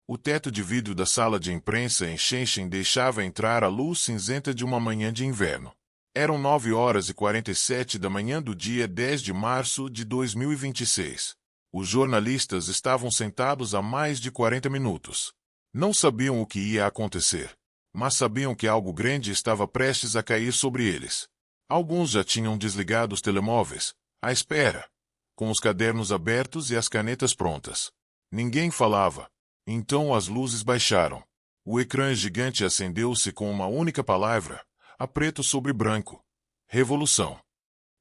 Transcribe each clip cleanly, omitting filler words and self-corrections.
O teto de vidro da sala de imprensa em Shenzhen deixava entrar a luz cinzenta de uma manhã de inverno. Eram 9h47 da manhã do dia 10 de março de 2026. Os jornalistas estavam sentados há mais de 40 minutos. Não sabiam o que ia acontecer, mas sabiam que algo grande estava prestes a cair sobre eles. Alguns já tinham desligado os telemóveis, à espera, com os cadernos abertos e as canetas prontas. Ninguém falava. Então as luzes baixaram. O ecrã gigante acendeu-se com uma única palavra, a preto sobre branco: revolução.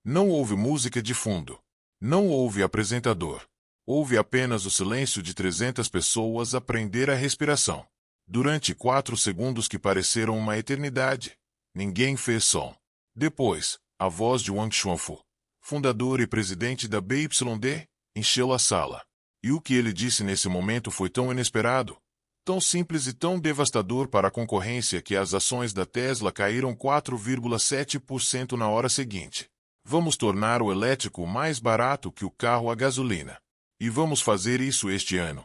Não houve música de fundo. Não houve apresentador. Houve apenas o silêncio de 300 pessoas a prender a respiração. Durante 4 segundos que pareceram uma eternidade, ninguém fez som. Depois, a voz de Wang Xuanfu, fundador e presidente da BYD, encheu a sala. E o que ele disse nesse momento foi tão inesperado, tão simples e tão devastador para a concorrência que as ações da Tesla caíram 4,7% na hora seguinte. Vamos tornar o elétrico mais barato que o carro a gasolina. E vamos fazer isso este ano.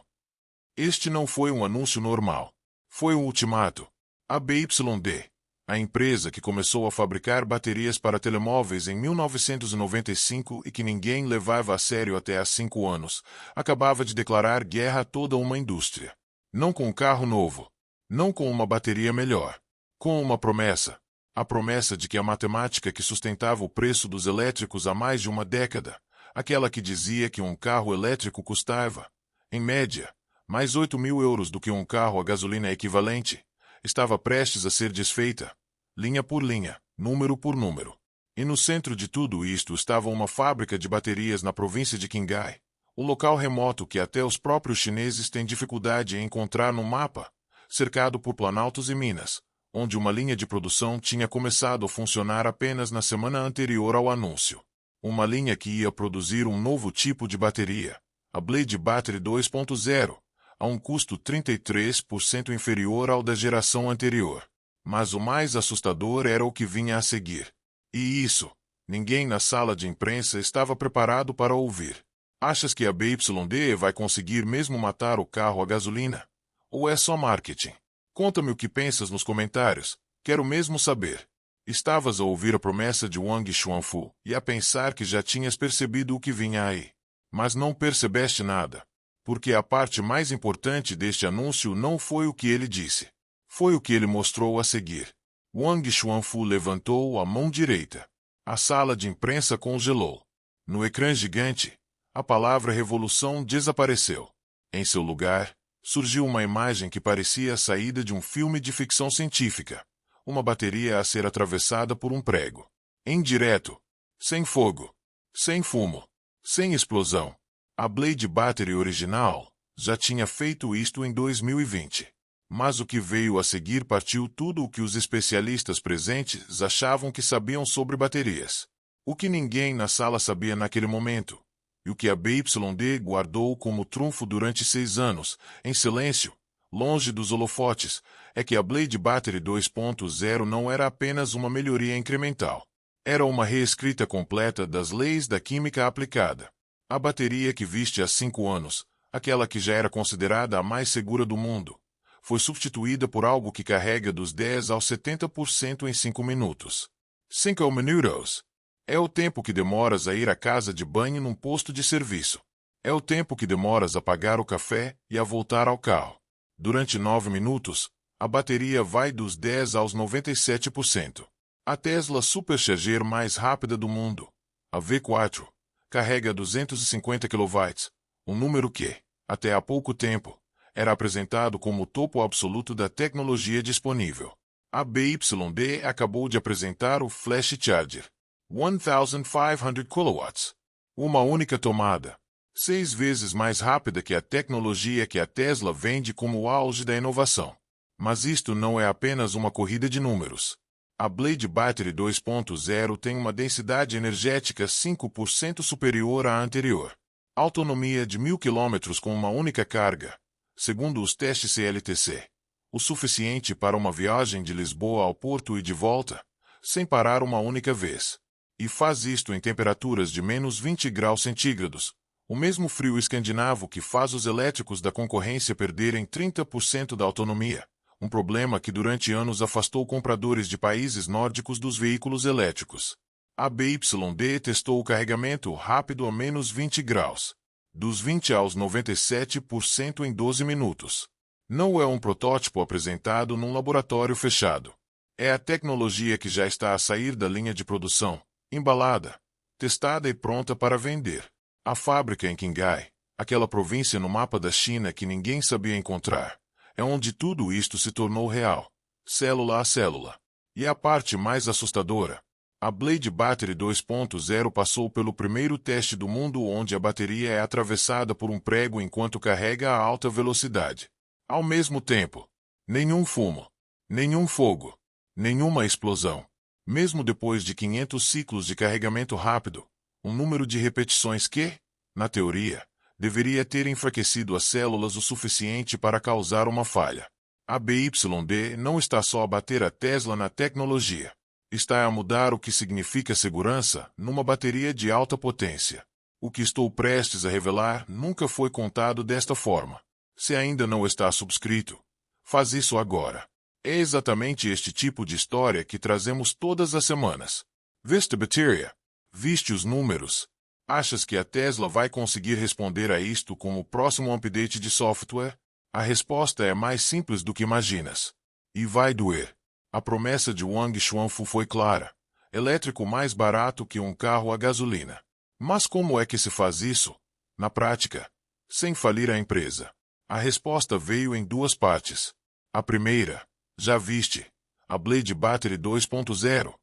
Este não foi um anúncio normal. Foi um ultimato. A BYD, a empresa que começou a fabricar baterias para telemóveis em 1995 e que ninguém levava a sério até há 5 anos, acabava de declarar guerra a toda uma indústria. Não com um carro novo. Não com uma bateria melhor. Com uma promessa. A promessa de que a matemática que sustentava o preço dos elétricos há mais de uma década, aquela que dizia que um carro elétrico custava, em média, mais 8.000 euros do que um carro a gasolina equivalente, estava prestes a ser desfeita, linha por linha, número por número. E no centro de tudo isto estava uma fábrica de baterias na província de Qinghai, o local remoto que até os próprios chineses têm dificuldade em encontrar no mapa, cercado por planaltos e minas, onde uma linha de produção tinha começado a funcionar apenas na semana anterior ao anúncio. Uma linha que ia produzir um novo tipo de bateria, a Blade Battery 2.0, a um custo 33% inferior ao da geração anterior. Mas o mais assustador era o que vinha a seguir. E isso, ninguém na sala de imprensa estava preparado para ouvir. Achas que a BYD vai conseguir mesmo matar o carro a gasolina? Ou é só marketing? Conta-me o que pensas nos comentários, quero mesmo saber. Estavas a ouvir a promessa de Wang Xuanfu e a pensar que já tinhas percebido o que vinha aí. Mas não percebeste nada. Porque a parte mais importante deste anúncio não foi o que ele disse. Foi o que ele mostrou a seguir. Wang Xuanfu levantou a mão direita. A sala de imprensa congelou. No ecrã gigante, a palavra revolução desapareceu. Em seu lugar, surgiu uma imagem que parecia a saída de um filme de ficção científica. Uma bateria a ser atravessada por um prego. Em direto. Sem fogo. Sem fumo. Sem explosão. A Blade Battery original já tinha feito isto em 2020. Mas o que veio a seguir partiu tudo o que os especialistas presentes achavam que sabiam sobre baterias. O que ninguém na sala sabia naquele momento. E o que a BYD guardou como trunfo durante 6 anos, em silêncio, longe dos holofotes, é que a Blade Battery 2.0 não era apenas uma melhoria incremental. Era uma reescrita completa das leis da química aplicada. A bateria que viste há 5 anos, aquela que já era considerada a mais segura do mundo, foi substituída por algo que carrega dos 10 ao 70% em 5 minutos. 5 minutos. É o tempo que demoras a ir à casa de banho num posto de serviço. É o tempo que demoras a pagar o café e a voltar ao carro. Durante 9 minutos, a bateria vai dos 10 aos 97%. A Tesla Supercharger mais rápida do mundo, a V4, carrega 250 kW, um número que, até há pouco tempo, era apresentado como o topo absoluto da tecnologia disponível. A BYD acabou de apresentar o Flash Charger, 1.500 kW. Uma única tomada, 6 vezes mais rápida que a tecnologia que a Tesla vende como o auge da inovação. Mas isto não é apenas uma corrida de números. A Blade Battery 2.0 tem uma densidade energética 5% superior à anterior. Autonomia de 1.000 km com uma única carga, segundo os testes CLTC. O suficiente para uma viagem de Lisboa ao Porto e de volta, sem parar uma única vez. E faz isto em temperaturas de menos 20 graus centígrados, O mesmo frio escandinavo que faz os elétricos da concorrência perderem 30% da autonomia, um problema que durante anos afastou compradores de países nórdicos dos veículos elétricos. A BYD testou o carregamento rápido a menos 20 graus, dos 20 aos 97% em 12 minutos. Não é um protótipo apresentado num laboratório fechado. É a tecnologia que já está a sair da linha de produção, embalada, testada e pronta para vender. A fábrica em Qinghai, aquela província no mapa da China que ninguém sabia encontrar, é onde tudo isto se tornou real, célula a célula. E a parte mais assustadora, a Blade Battery 2.0 passou pelo primeiro teste do mundo onde a bateria é atravessada por um prego enquanto carrega a alta velocidade. Ao mesmo tempo, nenhum fumo, nenhum fogo, nenhuma explosão. Mesmo depois de 500 ciclos de carregamento rápido, um número de repetições que, na teoria, deveria ter enfraquecido as células o suficiente para causar uma falha. A BYD não está só a bater a Tesla na tecnologia. Está a mudar o que significa segurança numa bateria de alta potência. O que estou prestes a revelar nunca foi contado desta forma. Se ainda não está subscrito, faz isso agora. É exatamente este tipo de história que trazemos todas as semanas. Viste a bateria? Viste os números? Achas que a Tesla vai conseguir responder a isto com o próximo update de software? A resposta é mais simples do que imaginas. E vai doer. A promessa de Wang Xuanfu foi clara. Elétrico mais barato que um carro a gasolina. Mas como é que se faz isso? Na prática, sem falir a empresa. A resposta veio em duas partes. A primeira, já viste, a Blade Battery 2.0,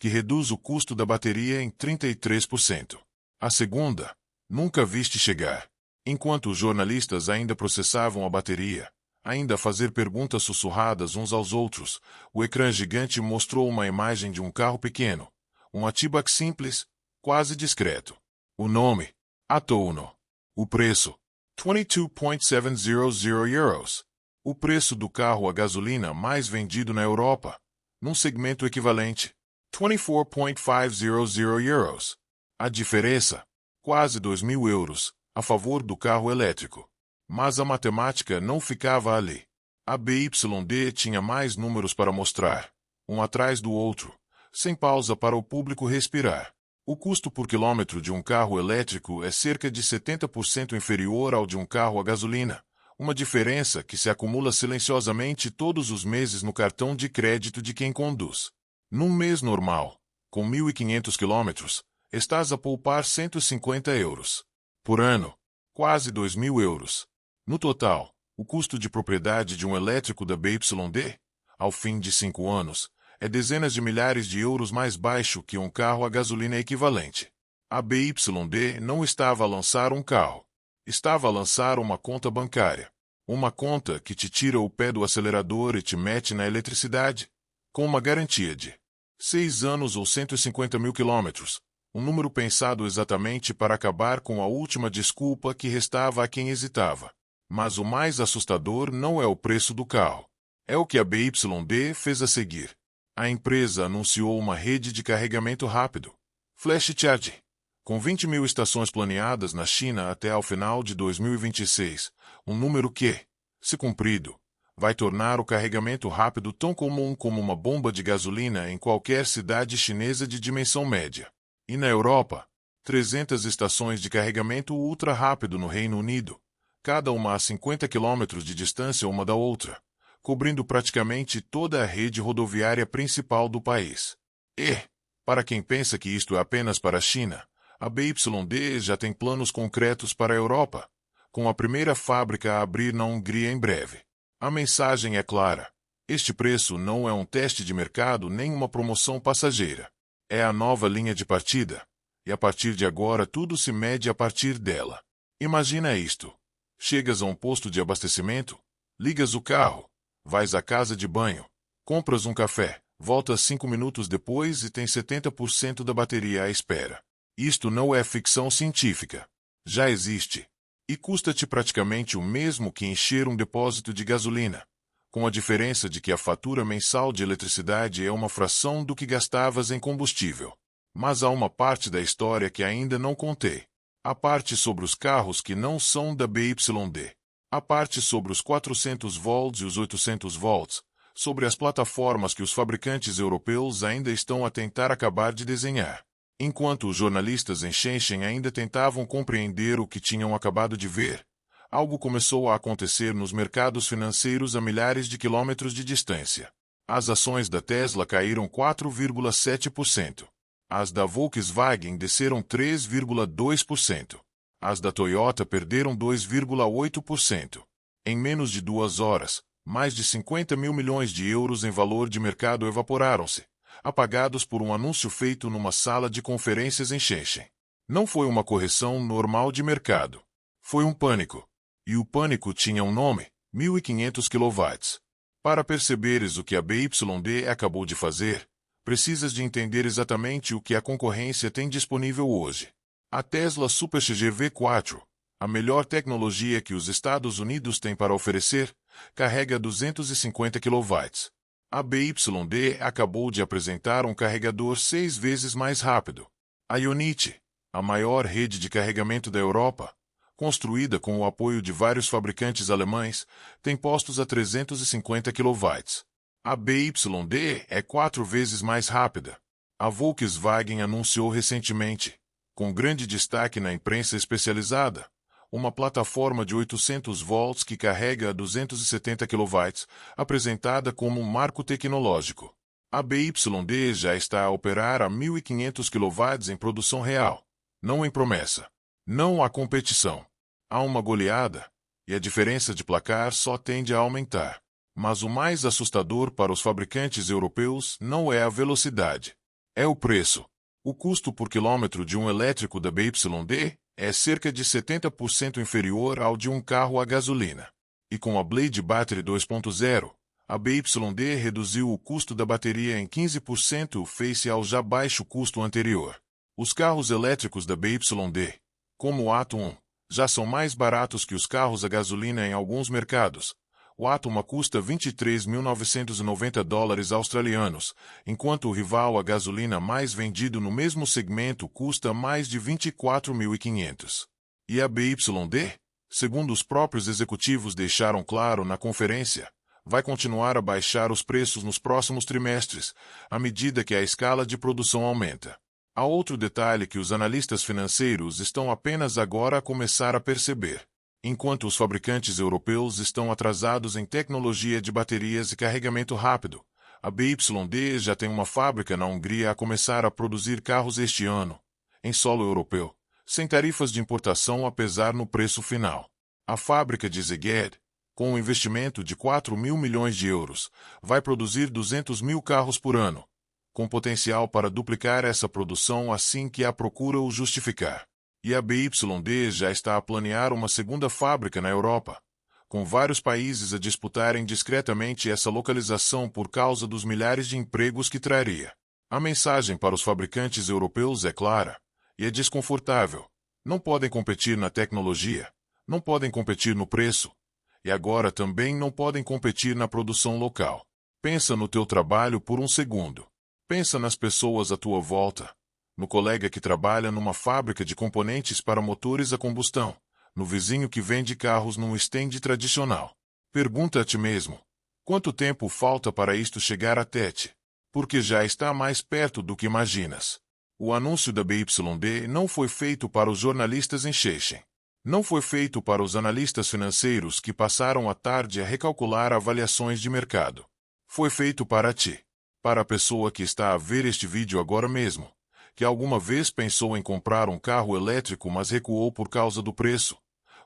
que reduz o custo da bateria em 33%. A segunda, nunca viste chegar. Enquanto os jornalistas ainda processavam a bateria, ainda a fazer perguntas sussurradas uns aos outros, o ecrã gigante mostrou uma imagem de um carro pequeno, um hatchback simples, quase discreto. O nome, Atto Uno. O preço, 22.700 euros. O preço do carro a gasolina mais vendido na Europa, num segmento equivalente, 24.500 euros. A diferença, quase 2.000 euros, a favor do carro elétrico. Mas a matemática não ficava ali. A BYD tinha mais números para mostrar, um atrás do outro, sem pausa para o público respirar. O custo por quilômetro de um carro elétrico é cerca de 70% inferior ao de um carro a gasolina, uma diferença que se acumula silenciosamente todos os meses no cartão de crédito de quem conduz. Num mês normal, com 1.500 quilômetros, estás a poupar 150 euros. Por ano, quase 2.000 euros. No total, o custo de propriedade de um elétrico da BYD, ao fim de 5 anos, é dezenas de milhares de euros mais baixo que um carro a gasolina equivalente. A BYD não estava a lançar um carro. Estava a lançar uma conta bancária. Uma conta que te tira o pé do acelerador e te mete na eletricidade, com uma garantia de 6 anos ou 150.000 quilômetros, um número pensado exatamente para acabar com a última desculpa que restava a quem hesitava. Mas o mais assustador não é o preço do carro. É o que a BYD fez a seguir. A empresa anunciou uma rede de carregamento rápido, Flash Charge, com 20.000 estações planeadas na China até ao final de 2026, um número que, se cumprido, vai tornar o carregamento rápido tão comum como uma bomba de gasolina em qualquer cidade chinesa de dimensão média. E na Europa, 300 estações de carregamento ultra rápido no Reino Unido, cada uma a 50 km de distância uma da outra, cobrindo praticamente toda a rede rodoviária principal do país. E, para quem pensa que isto é apenas para a China, a BYD já tem planos concretos para a Europa, com a primeira fábrica a abrir na Hungria em breve. A mensagem é clara. Este preço não é um teste de mercado nem uma promoção passageira. É a nova linha de partida, e a partir de agora tudo se mede a partir dela. Imagina isto. Chegas a um posto de abastecimento, ligas o carro, vais à casa de banho, compras um café, voltas 5 minutos depois e tens 70% da bateria à espera. Isto não é ficção científica. Já existe. E custa-te praticamente o mesmo que encher um depósito de gasolina, com a diferença de que a fatura mensal de eletricidade é uma fração do que gastavas em combustível. Mas há uma parte da história que ainda não contei. A parte sobre os carros que não são da BYD. A parte sobre os 400 volts e os 800 volts, sobre as plataformas que os fabricantes europeus ainda estão a tentar acabar de desenhar. Enquanto os jornalistas em Shenzhen ainda tentavam compreender o que tinham acabado de ver, algo começou a acontecer nos mercados financeiros a milhares de quilômetros de distância. As ações da Tesla caíram 4,7%. As da Volkswagen desceram 3,2%. As da Toyota perderam 2,8%. Em menos de 2 horas, mais de 50 mil milhões de euros em valor de mercado evaporaram-se, apagados por um anúncio feito numa sala de conferências em Shenzhen. Não foi uma correção normal de mercado. Foi um pânico. E o pânico tinha um nome: 1500 kW. Para perceberes o que a BYD acabou de fazer, precisas de entender exatamente o que a concorrência tem disponível hoje. A Tesla Supercharger V4, a melhor tecnologia que os Estados Unidos têm para oferecer, carrega 250 kW. A BYD acabou de apresentar um carregador 6 vezes mais rápido. A Ionity, a maior rede de carregamento da Europa, construída com o apoio de vários fabricantes alemães, tem postos a 350 kW. A BYD é 4 vezes mais rápida. A Volkswagen anunciou recentemente, com grande destaque na imprensa especializada, uma plataforma de 800 volts que carrega a 270 kW, apresentada como um marco tecnológico. A BYD já está a operar a 1500 kW em produção real, não em promessa. Não há competição. Há uma goleada, e a diferença de placar só tende a aumentar. Mas o mais assustador para os fabricantes europeus não é a velocidade. É o preço. O custo por quilômetro de um elétrico da BYD é cerca de 70% inferior ao de um carro a gasolina. E com a Blade Battery 2.0, a BYD reduziu o custo da bateria em 15% face ao já baixo custo anterior. Os carros elétricos da BYD, como o Atom, já são mais baratos que os carros a gasolina em alguns mercados. O Atoma custa $23.990 australianos, enquanto o rival a gasolina mais vendido no mesmo segmento custa mais de $24.500. E a BYD, segundo os próprios executivos deixaram claro na conferência, vai continuar a baixar os preços nos próximos trimestres, à medida que a escala de produção aumenta. Há outro detalhe que os analistas financeiros estão apenas agora a começar a perceber. Enquanto os fabricantes europeus estão atrasados em tecnologia de baterias e carregamento rápido, a BYD já tem uma fábrica na Hungria a começar a produzir carros este ano, em solo europeu, sem tarifas de importação a pesar no preço final. A fábrica de Szeged, com um investimento de 4 mil milhões de euros, vai produzir 200 mil carros por ano, com potencial para duplicar essa produção assim que a procura o justificar. E a BYD já está a planear uma segunda fábrica na Europa, com vários países a disputarem discretamente essa localização por causa dos milhares de empregos que traria. A mensagem para os fabricantes europeus é clara, e é desconfortável. Não podem competir na tecnologia, não podem competir no preço, e agora também não podem competir na produção local. Pensa no teu trabalho por um segundo. Pensa nas pessoas à tua volta. No colega que trabalha numa fábrica de componentes para motores a combustão, no vizinho que vende carros num stand tradicional. Pergunta a ti mesmo, quanto tempo falta para isto chegar até ti? Porque já está mais perto do que imaginas. O anúncio da BYD não foi feito para os jornalistas em Shenzhen. Não foi feito para os analistas financeiros que passaram a tarde a recalcular avaliações de mercado. Foi feito para ti. Para a pessoa que está a ver este vídeo agora mesmo, que alguma vez pensou em comprar um carro elétrico mas recuou por causa do preço,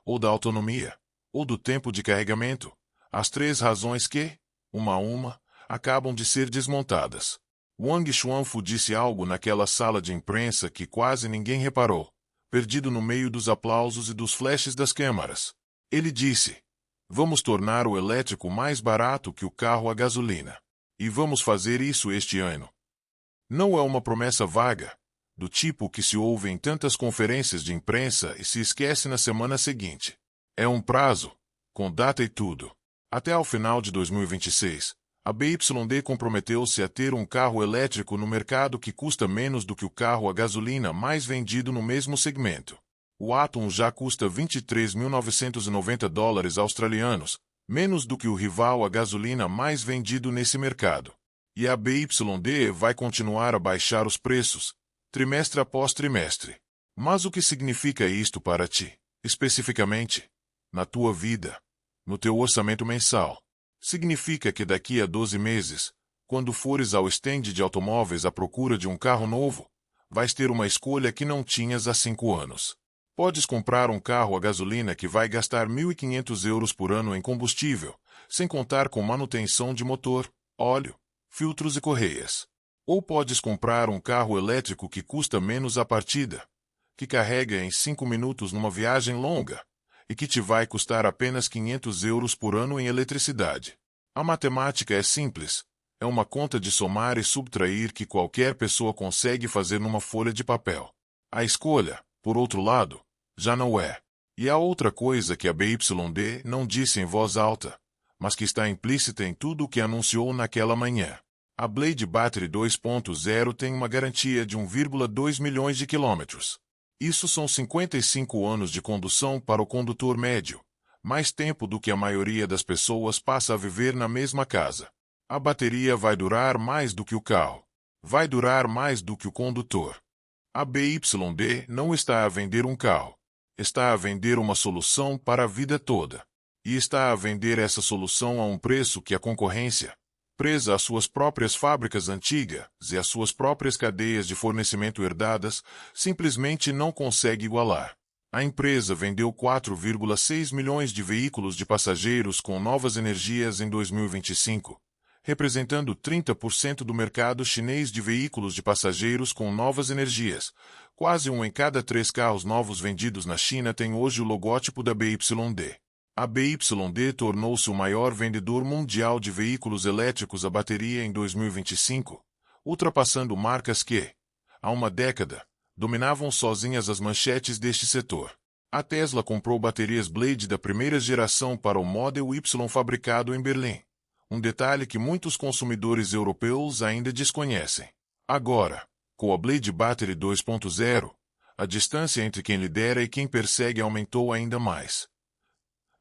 ou da autonomia, ou do tempo de carregamento. As 3 razões que, uma a uma, acabam de ser desmontadas. Wang Xuanfu disse algo naquela sala de imprensa que quase ninguém reparou, perdido no meio dos aplausos e dos flashes das câmaras. Ele disse: vamos tornar o elétrico mais barato que o carro a gasolina. E vamos fazer isso este ano. Não é uma promessa vaga, do tipo que se ouve em tantas conferências de imprensa e se esquece na semana seguinte. É um prazo, com data e tudo. Até ao final de 2026, a BYD comprometeu-se a ter um carro elétrico no mercado que custa menos do que o carro a gasolina mais vendido no mesmo segmento. O Atom já custa 23.990 dólares australianos, menos do que o rival a gasolina mais vendido nesse mercado. E a BYD vai continuar a baixar os preços, trimestre após trimestre. Mas o que significa isto para ti, especificamente? Na tua vida, no teu orçamento mensal. Significa que daqui a 12 meses, quando fores ao stand de automóveis à procura de um carro novo, vais ter uma escolha que não tinhas há 5 anos. Podes comprar um carro a gasolina que vai gastar 1.500 euros por ano em combustível, sem contar com manutenção de motor, óleo, filtros e correias. Ou podes comprar um carro elétrico que custa menos a partida, que carrega em 5 minutos numa viagem longa, e que te vai custar apenas 500 euros por ano em eletricidade. A matemática é simples. É uma conta de somar e subtrair que qualquer pessoa consegue fazer numa folha de papel. A escolha, por outro lado, já não é. E há outra coisa que a BYD não disse em voz alta, mas que está implícita em tudo o que anunciou naquela manhã. A Blade Battery 2.0 tem uma garantia de 1,2 milhões de quilômetros. Isso são 55 anos de condução para o condutor médio, mais tempo do que a maioria das pessoas passa a viver na mesma casa. A bateria vai durar mais do que o carro. Vai durar mais do que o condutor. A BYD não está a vender um carro. Está a vender uma solução para a vida toda. E está a vender essa solução a um preço que a concorrência, presa às suas próprias fábricas antigas e às suas próprias cadeias de fornecimento herdadas, simplesmente não consegue igualar. A empresa vendeu 4,6 milhões de veículos de passageiros com novas energias em 2025, representando 30% do mercado chinês de veículos de passageiros com novas energias. Quase 1 em cada 3 carros novos vendidos na China tem hoje o logótipo da BYD. A BYD tornou-se o maior vendedor mundial de veículos elétricos a bateria em 2025, ultrapassando marcas que, há uma década, dominavam sozinhas as manchetes deste setor. A Tesla comprou baterias Blade da primeira geração para o Model Y fabricado em Berlim. Um detalhe que muitos consumidores europeus ainda desconhecem. Agora, com a Blade Battery 2.0, a distância entre quem lidera e quem persegue aumentou ainda mais.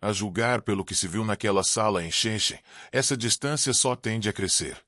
A julgar pelo que se viu naquela sala em Shenzhen, essa distância só tende a crescer.